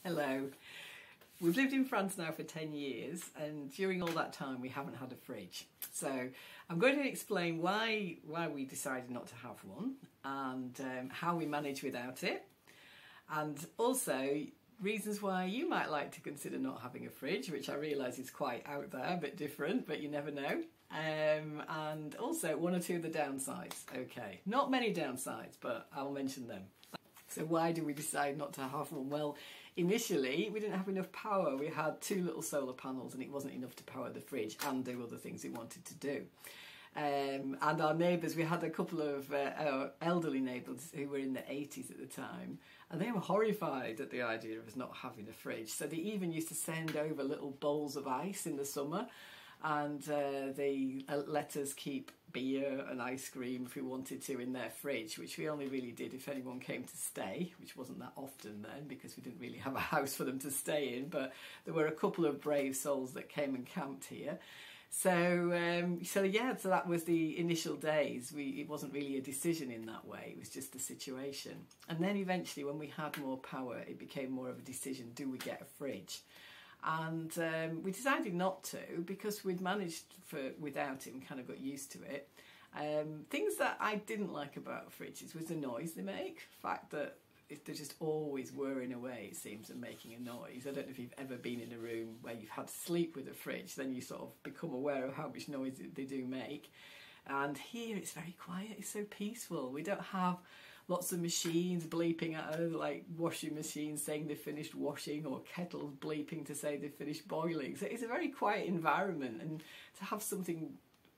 Hello. We've lived in France now for 10 years, and during all that time we haven't had a fridge. So I'm going to explain why we decided not to have one, and how we manage without it, and also reasons why you might like to consider not having a fridge, which I realise is quite out there, a bit different, but you never know. And also one or two of the downsides. Okay, not many downsides, but I'll mention them. So why do we decide not to have one? Well, initially we didn't have enough power. We had 2 little solar panels and it wasn't enough to power the fridge and do other things we wanted to do. And our neighbours, we had a couple of elderly neighbours who were in their 80s at the time, and they were horrified at the idea of us not having a fridge. So they even used to send over little bowls of ice in the summer, and they let us keep beer and ice cream if we wanted to in their fridge, which we only really did if anyone came to stay, which wasn't that often then because we didn't really have a house for them to stay in, but there were a couple of brave souls that came and camped here. So that was the initial days. It wasn't really a decision in that way, it was just a situation. And then eventually when we had more power, it became more of a decision, do we get a fridge? And we decided not to, because we'd managed without it and kind of got used to it. Things that I didn't like about fridges was the noise they make. The fact that they're just always whirring away, it seems, and making a noise. I don't know if you've ever been in a room where you've had to sleep with a fridge, then you sort of become aware of how much noise they do make. And here it's very quiet, it's so peaceful. We don't have lots of machines bleeping at us, like washing machines saying they've finished washing, or kettles bleeping to say they've finished boiling. So it's a very quiet environment, and to have something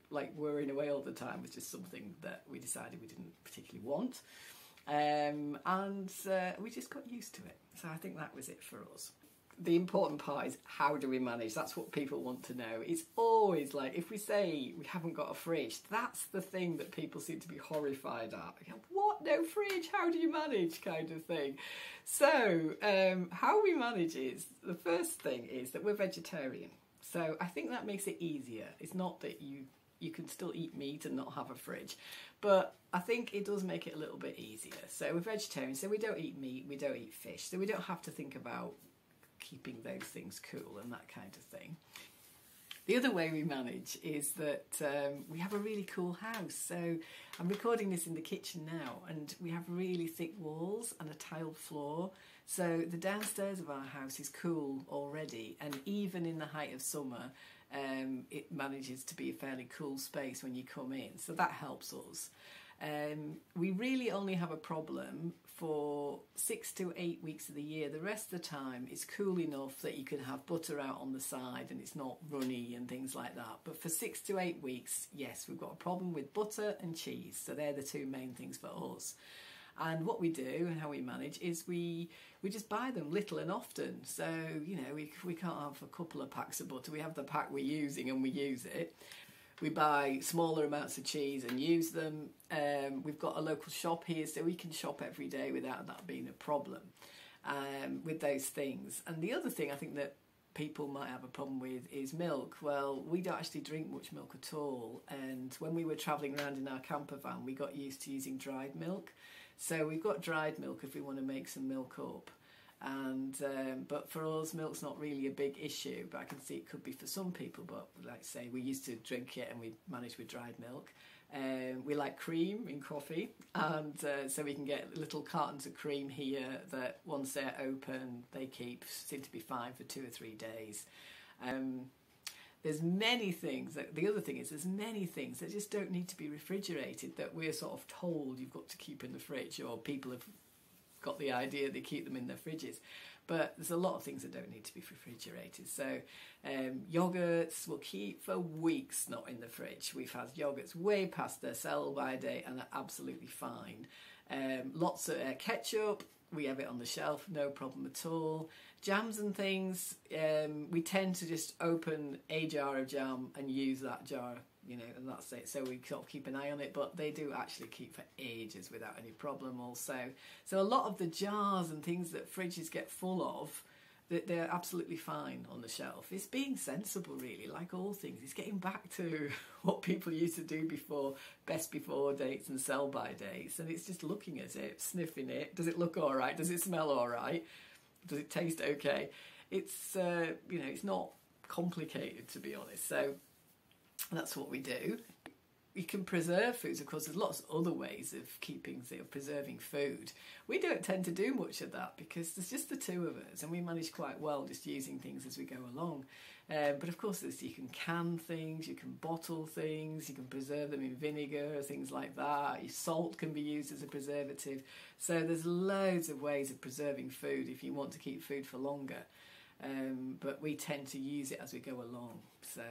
like whirring away all the time was just something that we decided we didn't particularly want. We just got used to it. So I think that was it for us. The important part is, how do we manage? That's what people want to know. It's always like, if we say we haven't got a fridge, that's the thing that people seem to be horrified at. What? No fridge? How do you manage? Kind of thing. So how we manage is, the first thing is that we're vegetarian. So I think that makes it easier. It's not that you can still eat meat and not have a fridge, but I think it does make it a little bit easier. So we're vegetarian, so we don't eat meat, we don't eat fish, so we don't have to think about keeping those things cool and that kind of thing. The other way we manage is that we have a really cool house. So I'm recording this in the kitchen now, and we have really thick walls and a tiled floor. So the downstairs of our house is cool already, and even in the height of summer, it manages to be a fairly cool space when you come in. So that helps us. We really only have a problem for 6 to 8 weeks of the year. The rest of the time it's cool enough that you can have butter out on the side and it's not runny and things like that. But for 6 to 8 weeks, yes, we've got a problem with butter and cheese. So they're the 2 main things for us. And what we do and how we manage is we just buy them little and often. So, you know, we can't have a couple of packs of butter. We have the pack we're using and we use it. We buy smaller amounts of cheese and use them. We've got a local shop here, so we can shop every day without that being a problem with those things. And the other thing I think that people might have a problem with is milk. Well, we don't actually drink much milk at all. And when we were travelling around in our camper van, we got used to using dried milk. So we've got dried milk if we want to make some milk up. And but for us, milk's not really a big issue, but I can see it could be for some people. But like I say, we used to drink it and we managed with dried milk. We like cream in coffee, and so we can get little cartons of cream here that once they're open, they seem to be fine for 2 or 3 days. There's many things the other thing is, there's many things that just don't need to be refrigerated that we're sort of told you've got to keep in the fridge, or people have got the idea they keep them in their fridges. But there's a lot of things that don't need to be refrigerated. So yogurts will keep for weeks not in the fridge. We've had yogurts way past their sell-by date and are absolutely fine. Lots of ketchup, we have it on the shelf, no problem at all. Jams and things, we tend to just open a jar of jam and use that jar, you know, and that's it. So we sort of keep an eye on it, but they do actually keep for ages without any problem also. So a lot of the jars and things that fridges get full of, they're absolutely fine on the shelf. It's being sensible, really, like all things. It's getting back to what people used to do before, best before dates and sell-by dates, and it's just looking at it, sniffing it. Does it look all right? Does it smell all right? Does it taste okay? It's you know, it's not complicated, to be honest. So that's what we do. You can preserve foods, of course. There's lots of other ways of preserving food. We don't tend to do much of that because there's just the two of us, and we manage quite well just using things as we go along. But of course, you can can things, you can bottle things, you can preserve them in vinegar, things like that. Your salt can be used as a preservative. So there's loads of ways of preserving food if you want to keep food for longer. But we tend to use it as we go along. So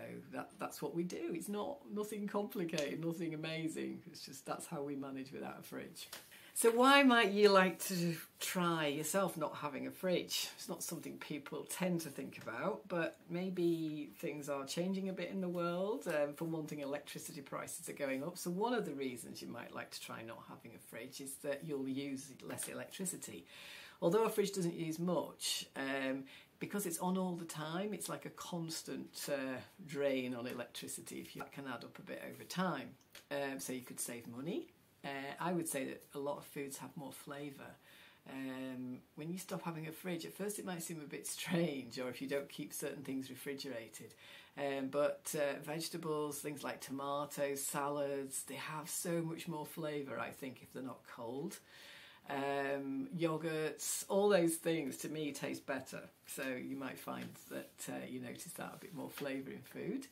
that's what we do. It's nothing complicated, nothing amazing. It's just that's how we manage without a fridge. So why might you like to try yourself not having a fridge? It's not something people tend to think about, but maybe things are changing a bit in the world. For one thing, electricity prices are going up. So one of the reasons you might like to try not having a fridge is that you'll use less electricity. Although a fridge doesn't use much, because it's on all the time, it's like a constant drain on electricity. That can add up a bit over time. So you could save money. I would say that a lot of foods have more flavour. When you stop having a fridge, at first it might seem a bit strange, or if you don't keep certain things refrigerated. But vegetables, things like tomatoes, salads, they have so much more flavour, I think, if they're not cold. Yogurts, all those things to me taste better. So you might find that you notice that a bit more flavour in food.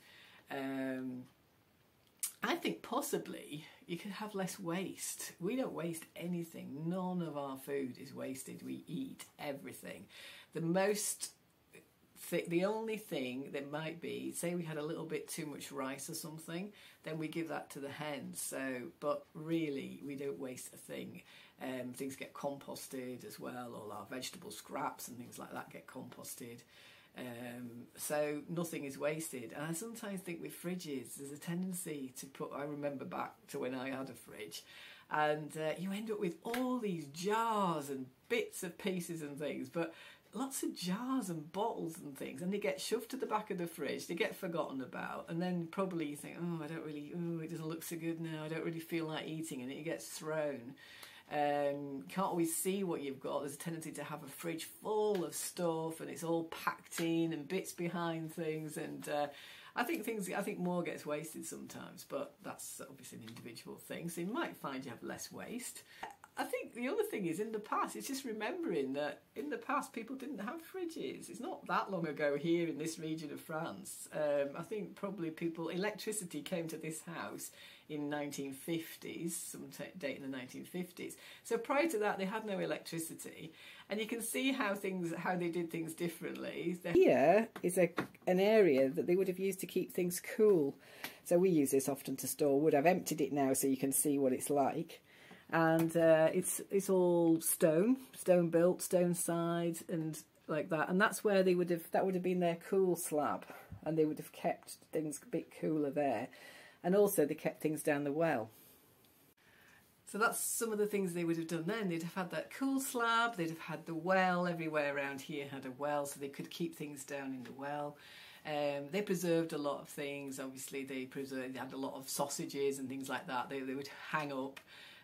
I think possibly you could have less waste. We don't waste anything. None of our food is wasted. We eat everything. The only thing that might be, say we had a little bit too much rice or something, then we give that to the hens. So, but really, we don't waste a thing. Things get composted as well. All our vegetable scraps and things like that get composted. So nothing is wasted. And I sometimes think with fridges, there's a tendency to I remember back to when I had a fridge, and you end up with all these jars and bits of pieces and things, but lots of jars and bottles and things, and they get shoved to the back of the fridge, they get forgotten about, and then probably you think, it doesn't look so good now, I don't really feel like eating, and it gets thrown. Can't always see what you've got. There's a tendency to have a fridge full of stuff and it's all packed in and bits behind things, and I think more gets wasted sometimes, but that's obviously an individual thing, so you might find you have less waste. I think the other thing is, in the past, it's just remembering that in the past people didn't have fridges. It's not that long ago here in this region of France. I think probably electricity came to this house in 1950s, some date in the 1950s. So prior to that, they had no electricity, and you can see how they did things differently. Here is an area that they would have used to keep things cool. So we use this often to store wood. I've emptied it now so you can see what it's like. And it's all stone built, stone side and like that. And that's where that would have been their cool slab, and they would have kept things a bit cooler there. And also they kept things down the well. So that's some of the things they would have done then. They'd have had that cool slab, they'd have had the well, everywhere around here had a well, so they could keep things down in the well. They preserved a lot of things. Obviously they had a lot of sausages and things like that they would hang up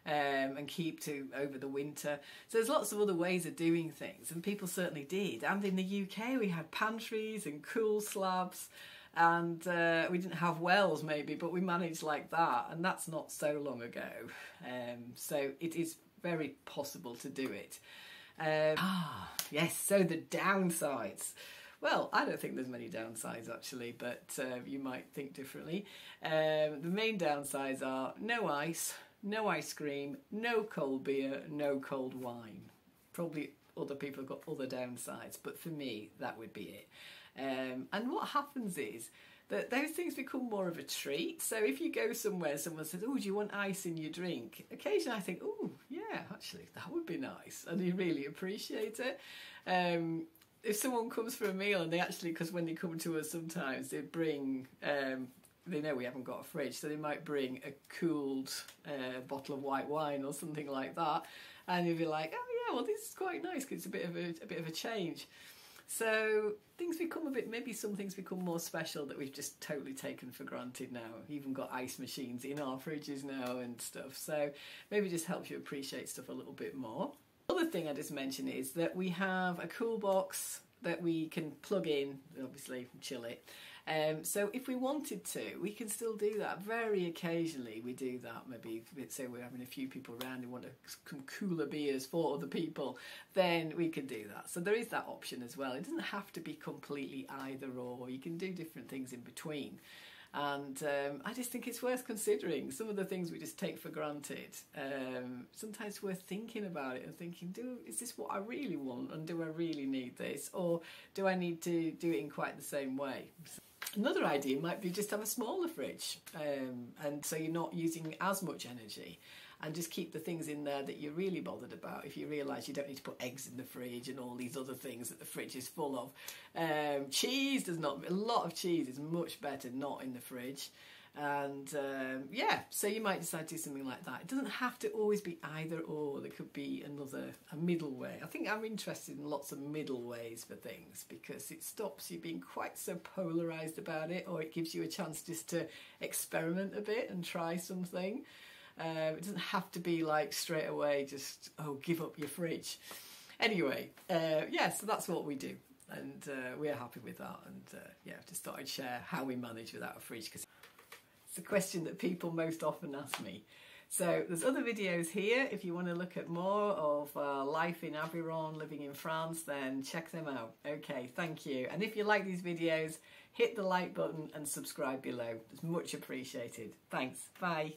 and keep over the winter. So there's lots of other ways of doing things, and people certainly did. And in the UK we had pantries and cool slabs, and we didn't have wells maybe, but we managed like that, and that's not so long ago. So it is very possible to do it. Yes, so the downsides. Well, I don't think there's many downsides actually, but you might think differently. The main downsides are no ice, no ice cream, no cold beer, no cold wine. Probably other people have got other downsides, but for me, that would be it. And what happens is that those things become more of a treat. So if you go somewhere, someone says, "Oh, do you want ice in your drink?" Occasionally I think, "Oh, yeah, actually, that would be nice." And you really appreciate it. If someone comes for a meal and because when they come to us sometimes, they bring... they know we haven't got a fridge, so they might bring a cooled bottle of white wine or something like that, and you'll be like, "Oh yeah, well this is quite nice because it's a bit of a change." So things become some things become more special that we've just totally taken for granted now. We've even got ice machines in our fridges now and stuff. So maybe it just helps you appreciate stuff a little bit more. Other thing I just mentioned is that we have a cool box that we can plug in, obviously chill it. So if we wanted to, we can still do that. Very occasionally we do that. Maybe say we're having a few people around who want some cooler beers for other people, then we can do that. So there is that option as well. It doesn't have to be completely either or. You can do different things in between. And I just think it's worth considering. Some of the things we just take for granted, sometimes worth thinking about it and thinking, is this what I really want, and do I really need this, or do I need to do it in quite the same way? Another idea might be just have a smaller fridge, and so you're not using as much energy, and just keep the things in there that you're really bothered about. If you realise you don't need to put eggs in the fridge and all these other things that the fridge is full of. Cheese does not, a lot of cheese is much better not in the fridge. And yeah, so you might decide to do something like that. It doesn't have to always be either or. There could be a middle way. I think I'm interested in lots of middle ways for things, because it stops you being quite so polarised about it, or it gives you a chance just to experiment a bit and try something. It doesn't have to be like straight away just, oh, give up your fridge. Anyway, yeah, so that's what we do, and we're happy with that. And yeah, just thought I'd share how we manage without a fridge, because it's a question that people most often ask me. So there's other videos here. If you want to look at more of life in Aveyron, living in France, then check them out. Okay, thank you. And if you like these videos, hit the like button and subscribe below. It's much appreciated. Thanks. Bye.